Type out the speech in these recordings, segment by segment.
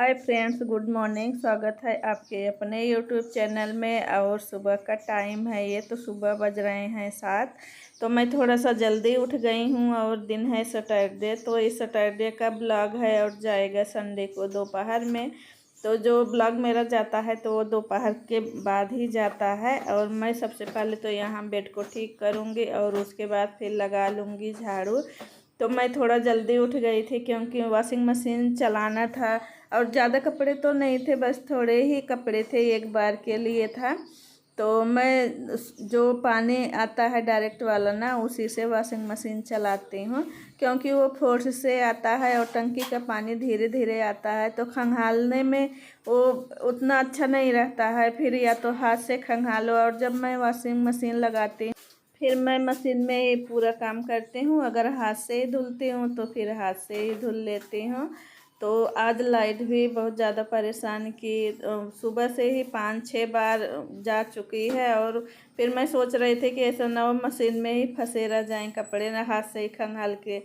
Hi friends, good morning. स्वागत है आपके अपने यूट्यूब चैनल में। और सुबह का टाइम है, ये तो सुबह बज रहे हैं 7। तो मैं थोड़ा सा जल्दी उठ गई हूँ और दिन है सैटरडे। तो इस सैटरडे का ब्लॉग है और जाएगा संडे को दोपहर में। तो जो ब्लॉग मेरा जाता है तो वो दोपहर के बाद ही जाता है। और मैं सबसे पहले तो यहाँ बेड को ठीक करूँगी और उसके बाद फिर लगा लूँगी झाड़ू। तो मैं थोड़ा जल्दी उठ गई थी क्योंकि वॉशिंग मशीन चलाना था और ज़्यादा कपड़े तो नहीं थे, बस थोड़े ही कपड़े थे, एक बार के लिए था। तो मैं जो पानी आता है डायरेक्ट वाला ना, उसी से वॉशिंग मशीन चलाती हूँ क्योंकि वो फोर्स से आता है और टंकी का पानी धीरे धीरे आता है। तो खंगालने में वो उतना अच्छा नहीं रहता है, फिर या तो हाथ से खंगालो। और जब मैं वॉशिंग मशीन लगाती हूँ फिर मैं मशीन में ही पूरा काम करती हूँ। अगर हाथ से ही धुलती हूँ तो फिर हाथ से ही धुल लेती हूँ। तो आज लाइट भी बहुत ज़्यादा परेशान की, सुबह से ही 5-6 बार जा चुकी है। और फिर मैं सोच रही थी कि ऐसा ना हो मशीन में ही फंसे रह जाएं कपड़े, ना हाथ से ही खंगाल के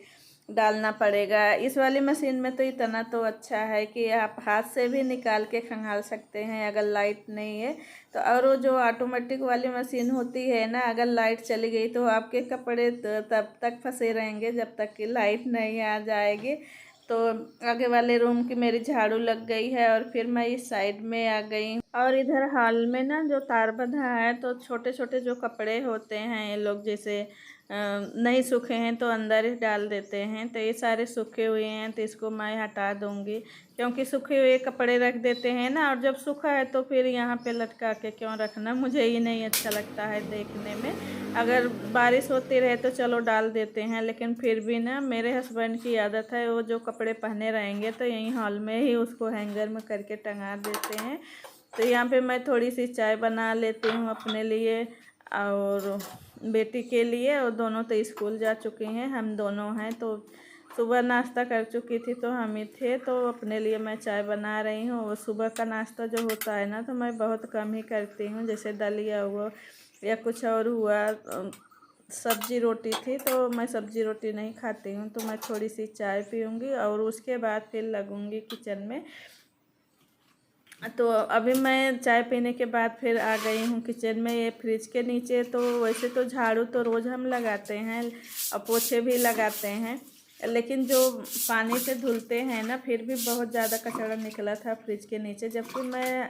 डालना पड़ेगा। इस वाली मशीन में तो इतना तो अच्छा है कि आप हाथ से भी निकाल के खंगाल सकते हैं अगर लाइट नहीं है तो। और वो जो ऑटोमेटिक वाली मशीन होती है ना, अगर लाइट चली गई तो आपके कपड़े तब तक फंसे रहेंगे जब तक कि लाइट नहीं आ जाएगी। तो आगे वाले रूम की मेरी झाड़ू लग गई है और फिर मैं इस साइड में आ गई। और इधर हॉल में ना जो तार बंधा है, तो छोटे छोटे जो कपड़े होते हैं ये लोग जैसे नहीं सूखे हैं तो अंदर ही डाल देते हैं। तो ये सारे सूखे हुए हैं तो इसको मैं हटा दूंगी क्योंकि सूखे हुए कपड़े रख देते हैं ना, और जब सूखा है तो फिर यहाँ पे लटका के क्यों रखना, मुझे ये नहीं अच्छा लगता है देखने में। अगर बारिश होती रहे तो चलो डाल देते हैं, लेकिन फिर भी ना मेरे हस्बैंड की आदत है, वो जो कपड़े पहने रहेंगे तो यहीं हॉल में ही उसको हैंगर में करके टंगा देते हैं। तो यहाँ पे मैं थोड़ी सी चाय बना लेती हूँ अपने लिए और बेटी के लिए। और दोनों तो स्कूल जा चुके हैं, हम दोनों हैं। तो सुबह नाश्ता कर चुकी थी तो हम ही थे, तो अपने लिए मैं चाय बना रही हूँ। और सुबह का नाश्ता जो होता है ना तो मैं बहुत कम ही करती हूँ, जैसे दलिया हुआ या कुछ और हुआ। सब्जी रोटी थी तो मैं सब्जी रोटी नहीं खाती हूँ, तो मैं थोड़ी सी चाय पीऊँगी और उसके बाद फिर लगूँगी किचन में। तो अभी मैं चाय पीने के बाद फिर आ गई हूँ किचन में, ये फ्रिज के नीचे। तो वैसे तो झाड़ू तो रोज़ हम लगाते हैं और पोछे भी लगाते हैं, लेकिन जो पानी से धुलते हैं ना फिर भी बहुत ज़्यादा कचरा निकला था फ्रिज के नीचे। जबकि मैं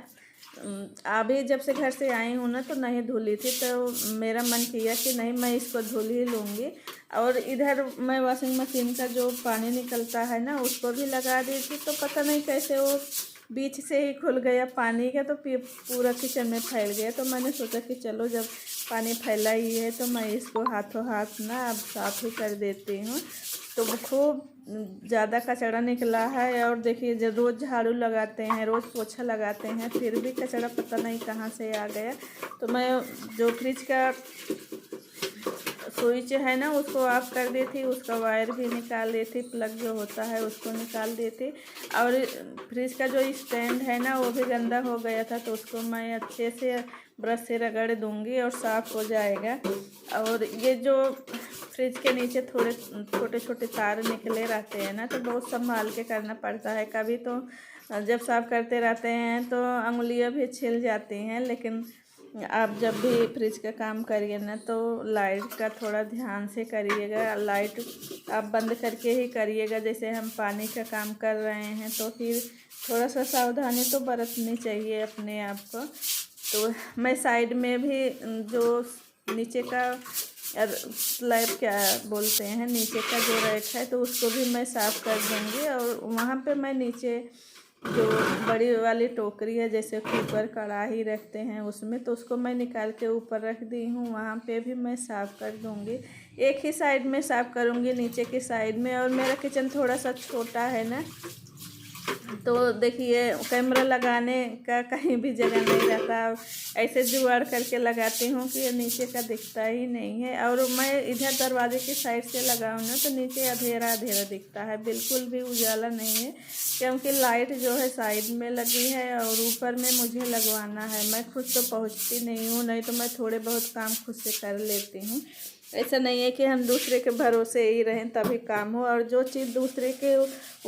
अभी जब से घर से आई हूँ ना तो नहीं धुली थी, तो मेरा मन किया कि नहीं मैं इसको धुल ही लूँगी। और इधर मैं वॉशिंग मशीन का जो पानी निकलता है ना उसको भी लगा दी थी, तो पता नहीं कैसे वो बीच से ही खुल गया पानी का, तो पूरा किचन में फैल गया। तो मैंने सोचा कि चलो जब पानी फैला ही है तो मैं इसको हाथों हाथ ना अब साफ़ ही कर देती हूँ। तो खूब ज़्यादा कचरा निकला है। और देखिए जब रोज़ झाड़ू लगाते हैं, रोज़ पोछा लगाते हैं, फिर भी कचरा पता नहीं कहाँ से आ गया। तो मैं जो फ्रिज का स्विच है ना उसको ऑफ कर दी थी, उसका वायर भी निकाल दी थी, प्लग जो होता है उसको निकाल दी थी। और फ्रिज का जो स्टैंड है ना वो भी गंदा हो गया था, तो उसको मैं अच्छे से ब्रश से रगड़ दूंगी और साफ़ हो जाएगा। और ये जो फ्रिज के नीचे थोड़े छोटे छोटे तार निकले रहते हैं ना, तो बहुत संभाल के करना पड़ता है। कभी तो जब साफ़ करते रहते हैं तो उंगलियां भी छिल जाती हैं। लेकिन आप जब भी फ्रिज का काम करिए ना तो लाइट का थोड़ा ध्यान से करिएगा, लाइट आप बंद करके ही करिएगा। जैसे हम पानी का काम कर रहे हैं तो फिर थोड़ा सा सावधानी तो बरतनी चाहिए अपने आप को। तो मैं साइड में भी जो नीचे का स्लैब क्या बोलते हैं, नीचे का जो रैक है तो उसको भी मैं साफ़ कर दूँगी। और वहाँ पे मैं नीचे जो बड़ी वाली टोकरी है जैसे कुकर कढ़ाई रखते हैं उसमें, तो उसको मैं निकाल के ऊपर रख दी हूँ, वहाँ पे भी मैं साफ़ कर दूँगी। एक ही साइड में साफ़ करूँगी, नीचे की साइड में। और मेरा किचन थोड़ा सा छोटा है ना, तो देखिए कैमरा लगाने का कहीं भी जगह नहीं रहता, ऐसे जुगाड़ करके लगाती हूँ कि ये नीचे का दिखता ही नहीं है। और मैं इधर दरवाजे की साइड से लगाऊँ ना तो नीचे अंधेरा अंधेरा दिखता है, बिल्कुल भी उजाला नहीं है, क्योंकि लाइट जो है साइड में लगी है और ऊपर में मुझे लगवाना है। मैं खुद तो पहुँचती नहीं हूँ, नहीं तो मैं थोड़े बहुत काम खुद से कर लेती हूँ। ऐसा नहीं है कि हम दूसरे के भरोसे ही रहें तभी काम हो, और जो चीज़ दूसरे के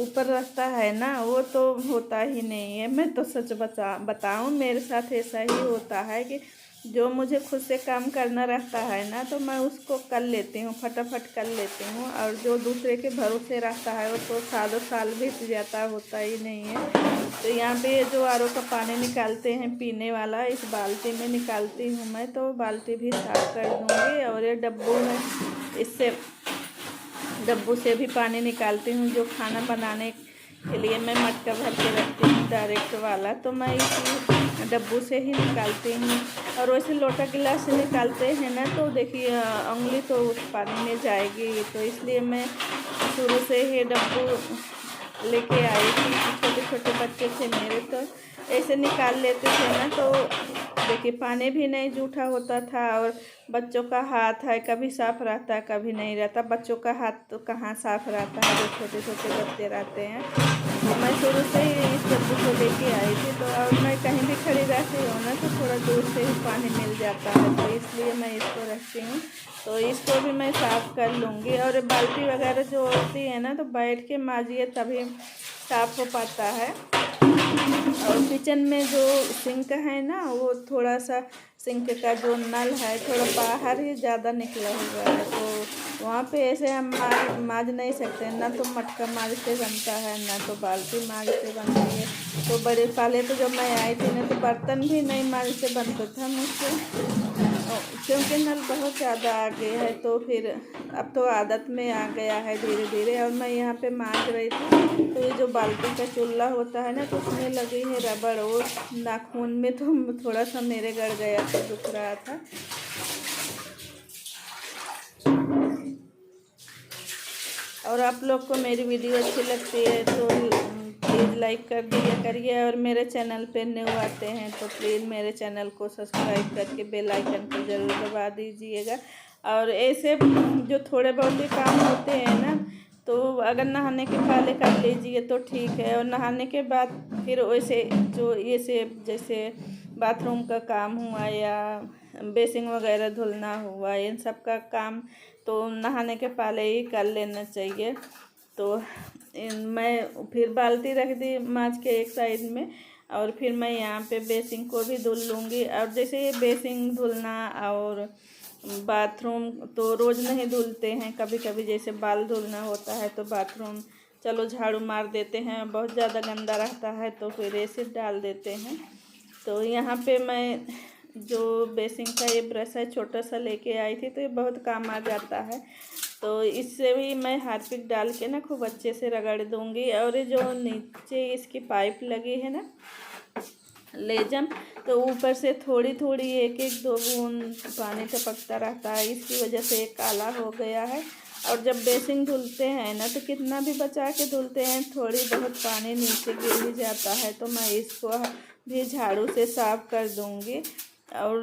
ऊपर रहता है ना वो तो होता ही नहीं है। मैं तो सच बताऊं, मेरे साथ ऐसा ही होता है कि जो मुझे खुद से काम करना रहता है ना तो मैं उसको कर लेती हूँ, फटाफट कर लेती हूँ। और जो दूसरे के भरोसे रहता है वो तो सालों साल बीत जाता, होता ही नहीं है। तो यहाँ पे जो आरओ का पानी निकालते हैं पीने वाला, इस बाल्टी में निकालती हूँ मैं, तो बाल्टी भी साफ कर दूँगी। और ये डब्बू में, इससे डब्बू से भी पानी निकालती हूँ। जो खाना बनाने के लिए मैं मटका भर के रखती हूँ डायरेक्ट वाला, तो मैं इसी डब्बू से ही निकालती हूँ। और वैसे लोटा गिलास से निकालते हैं ना तो देखिए उंगली तो उस पानी में जाएगी, तो इसलिए मैं शुरू से ही डब्बू लेके आई थी। छोटे छोटे बच्चे थे मेरे तो ऐसे निकाल लेते थे ना, तो देखिए पानी भी नहीं जूठा होता था। और बच्चों का हाथ है, कभी साफ रहता है कभी नहीं रहता। बच्चों का हाथ तो कहाँ साफ रहता है, जो छोटे छोटे बच्चे रहते हैं। तो मैं शुरू से ही इस डब्बू को लेके आई थी। तो और मैं कहीं भी खड़ी रहती हूँ ना तो थोड़ा दूर से ही पानी मिल जाता है, तो इसलिए मैं इसको रखती हूँ। तो इसको भी मैं साफ़ कर लूँगी। और बाल्टी वगैरह जो होती है ना तो बैठ के माजिए तभी साफ़ हो पाता है। और किचन में जो सिंक है ना वो थोड़ा सा, सिंक का जो नल है थोड़ा बाहर ही ज़्यादा निकला हुआ है, तो वहाँ पे ऐसे हम माज नहीं सकते ना। तो मटका माज से बनता है ना तो बाल्टी माज से बनती है। तो बड़े पहले तो जब मैं आई थी ना तो बर्तन भी नहीं माज से बनता था मुझसे, क्योंकि नल बहुत ज़्यादा आगे है। तो फिर अब तो आदत में आ गया है धीरे धीरे। और मैं यहाँ पे मांज रही थी तो ये जो बाल्टी का चूल्हा होता है ना तो उसमें लगी है रबड़, और नाखून में तो थोड़ा सा मेरे गड़ गया था, दुख रहा था। और आप लोग को मेरी वीडियो अच्छी लगती है तो प्लीज़ लाइक कर दिया करिए। और मेरे चैनल पे न्यू आते हैं तो प्लीज़ मेरे चैनल को सब्सक्राइब करके बेल आइकन को ज़रूर दबा दीजिएगा। और ऐसे जो थोड़े बहुत ही काम होते हैं ना तो अगर नहाने के पहले कर लीजिए तो ठीक है। और नहाने के बाद फिर वैसे जो ये से जैसे बाथरूम का काम हुआ या बेसिन वगैरह धुलना हुआ, इन सब का काम तो नहाने के पहले ही कर लेना चाहिए। तो मैं फिर बाल्टी रख दी माज के एक साइड में, और फिर मैं यहाँ पे बेसिन को भी धुल लूँगी। और जैसे ये बेसिन धुलना और बाथरूम तो रोज़ नहीं धुलते हैं, कभी कभी जैसे बाल धुलना होता है तो बाथरूम चलो झाड़ू मार देते हैं, बहुत ज़्यादा गंदा रहता है तो फिर एसिड डाल देते हैं। तो यहाँ पे मैं जो बेसिन का ये ब्रश है छोटा सा लेके आई थी, तो ये बहुत काम आ जाता है। तो इससे भी मैं हार्पिक डाल के ना खूब अच्छे से रगड़ दूँगी। और ये जो नीचे इसकी पाइप लगी है ना लेजम, तो ऊपर से थोड़ी थोड़ी एक एक दो बूंद पानी टपकता रहता है, इसकी वजह से एक काला हो गया है। और जब बेसिन धुलते हैं ना तो कितना भी बचा के धुलते हैं थोड़ी बहुत पानी नीचे गिर ही जाता है, तो मैं इसको भी झाड़ू से साफ कर दूंगी। और